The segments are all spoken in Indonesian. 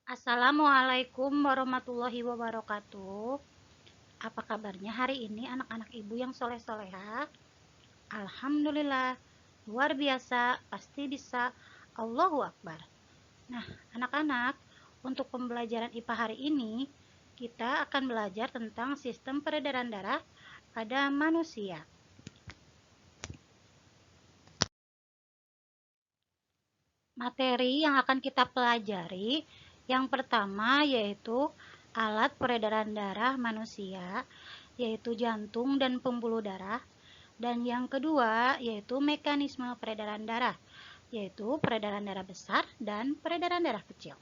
Assalamualaikum warahmatullahi wabarakatuh. Apa kabarnya hari ini anak-anak ibu yang soleh-soleha? Alhamdulillah, luar biasa, pasti bisa. Allahu Akbar. Nah, anak-anak, untuk pembelajaran IPA hari ini, kita akan belajar tentang sistem peredaran darah pada manusia. Materi yang akan kita pelajari yang pertama yaitu alat peredaran darah manusia, yaitu jantung dan pembuluh darah. Dan yang kedua yaitu mekanisme peredaran darah, yaitu peredaran darah besar dan peredaran darah kecil.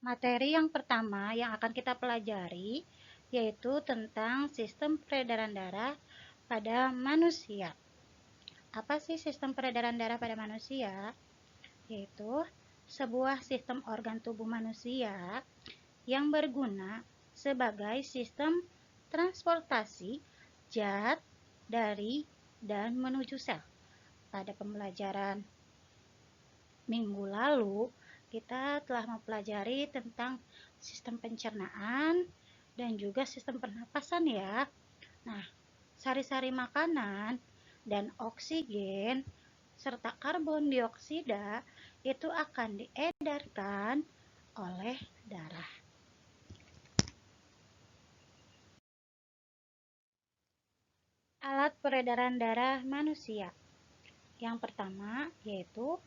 Materi yang pertama yang akan kita pelajari yaitu tentang sistem peredaran darah pada manusia. Apa sih sistem peredaran darah pada manusia? Yaitu sebuah sistem organ tubuh manusia yang berguna sebagai sistem transportasi zat dari dan menuju sel. Pada pembelajaran minggu lalu, kita telah mempelajari tentang sistem pencernaan dan juga sistem pernapasan ya. Nah, sari-sari makanan dan oksigen serta karbon dioksida itu akan diedarkan oleh darah. Alat peredaran darah manusia. Yang pertama yaitu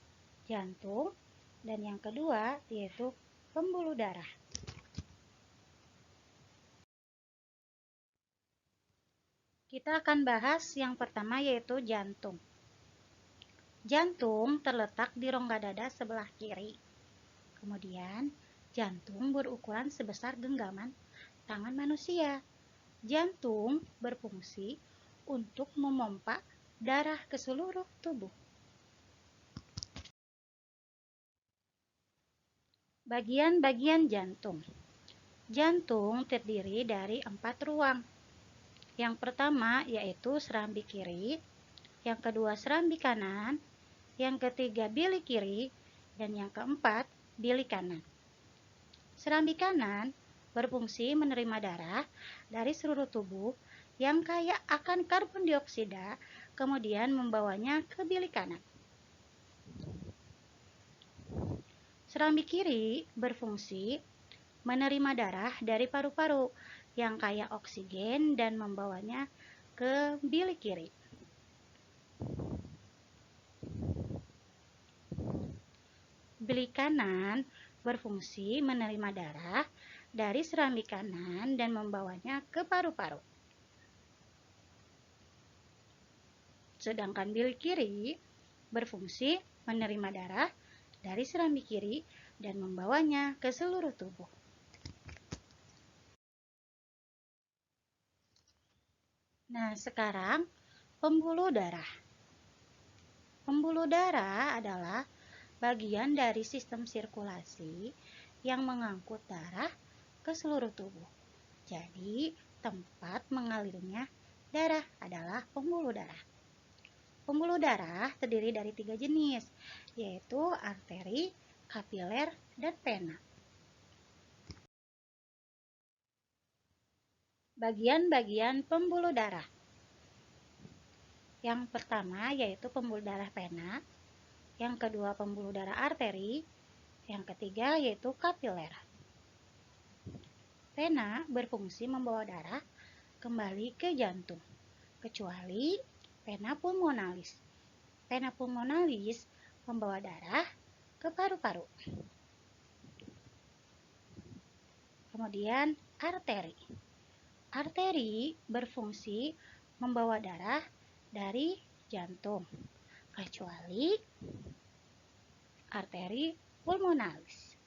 jantung dan yang kedua yaitu pembuluh darah. Kita akan bahas yang pertama yaitu jantung. Jantung terletak di rongga dada sebelah kiri. Kemudian, jantung berukuran sebesar genggaman tangan manusia. Jantung berfungsi untuk memompa darah ke seluruh tubuh. Bagian-bagian jantung. Jantung terdiri dari 4 ruang. Yang pertama yaitu serambi kiri, yang kedua serambi kanan, yang ketiga bilik kiri, dan yang keempat bilik kanan. Serambi kanan berfungsi menerima darah dari seluruh tubuh yang kaya akan karbon dioksida, kemudian membawanya ke bilik kanan. Serambi kiri berfungsi menerima darah dari paru-paru yang kaya oksigen dan membawanya ke bilik kiri. Bilik kanan berfungsi menerima darah dari serambi kanan dan membawanya ke paru-paru. Sedangkan bilik kiri berfungsi menerima darah dari serambi kiri dan membawanya ke seluruh tubuh. Nah, sekarang pembuluh darah. Pembuluh darah adalah bagian dari sistem sirkulasi yang mengangkut darah ke seluruh tubuh. Jadi, tempat mengalirnya darah adalah pembuluh darah. Pembuluh darah terdiri dari 3 jenis, yaitu arteri, kapiler, dan vena. Bagian-bagian pembuluh darah. Yang pertama yaitu pembuluh darah vena, yang kedua pembuluh darah arteri, yang ketiga yaitu kapiler. Vena berfungsi membawa darah kembali ke jantung, kecuali vena pulmonalis. Vena pulmonalis membawa darah ke paru-paru. Kemudian arteri. Arteri berfungsi membawa darah dari jantung, kecuali arteri pulmonalis.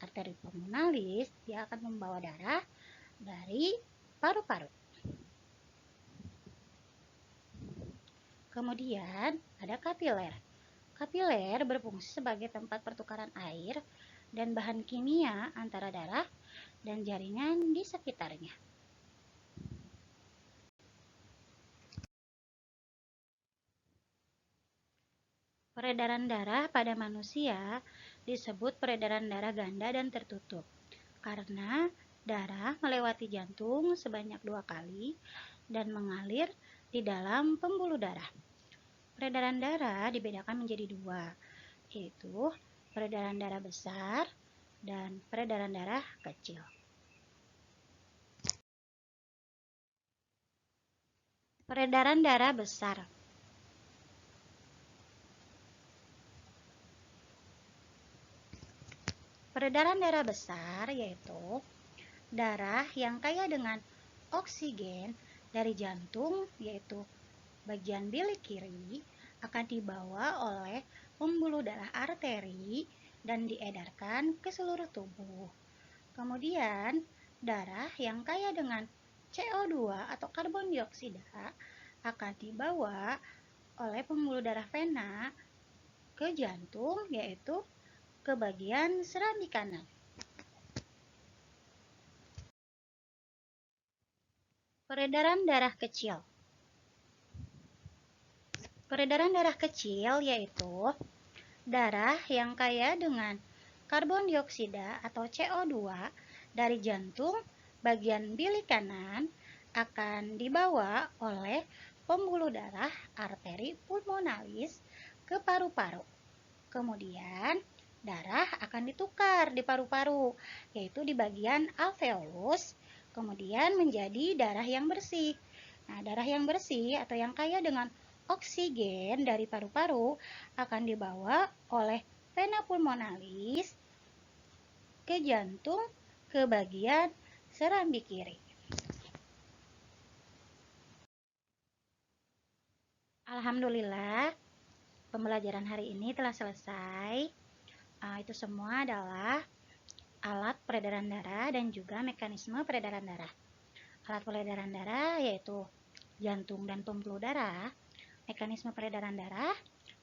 Arteri pulmonalis dia akan membawa darah dari paru-paru. Kemudian ada kapiler. Kapiler berfungsi sebagai tempat pertukaran air dan bahan kimia antara darah dan jaringan di sekitarnya. Peredaran darah pada manusia disebut peredaran darah ganda dan tertutup karena darah melewati jantung sebanyak 2 kali dan mengalir di dalam pembuluh darah. Peredaran darah dibedakan menjadi 2, yaitu peredaran darah besar dan peredaran darah kecil. Peredaran darah besar. Peredaran darah besar yaitu darah yang kaya dengan oksigen dari jantung, yaitu bagian bilik kiri, akan dibawa oleh pembuluh darah arteri dan diedarkan ke seluruh tubuh. Kemudian, darah yang kaya dengan CO2 atau karbon dioksida akan dibawa oleh pembuluh darah vena ke jantung, yaitu ke bagian serambi kanan. Peredaran darah kecil. Peredaran darah kecil yaitu darah yang kaya dengan karbon dioksida atau CO2 dari jantung bagian bilik kanan akan dibawa oleh pembuluh darah arteri pulmonalis ke paru-paru. Kemudian darah akan ditukar di paru-paru, yaitu di bagian alveolus, kemudian menjadi darah yang bersih. Nah, darah yang bersih atau yang kaya dengan oksigen dari paru-paru akan dibawa oleh vena pulmonalis ke jantung ke bagian serambi kiri. Alhamdulillah, pembelajaran hari ini telah selesai. Itu semua adalah alat peredaran darah dan juga mekanisme peredaran darah. Alat peredaran darah yaitu jantung dan pembuluh darah. Mekanisme peredaran darah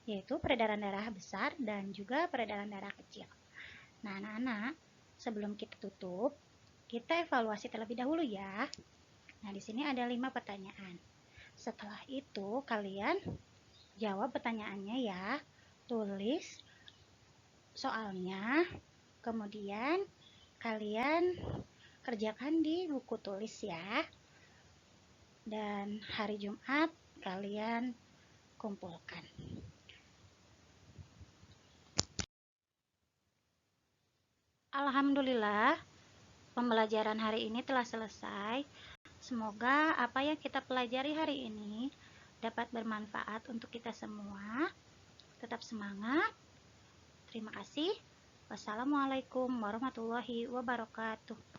yaitu peredaran darah besar dan juga peredaran darah kecil. Nah, anak-anak, sebelum kita tutup, kita evaluasi terlebih dahulu ya. Nah, di sini ada 5 pertanyaan. Setelah itu, kalian jawab pertanyaannya ya. Tulis soalnya, kemudian kalian kerjakan di buku tulis ya. Dan hari Jumat kalian kumpulkan. Alhamdulillah, pembelajaran hari ini telah selesai. Semoga apa yang kita pelajari hari ini dapat bermanfaat untuk kita semua. Tetap semangat. Terima kasih. Wassalamualaikum warahmatullahi wabarakatuh.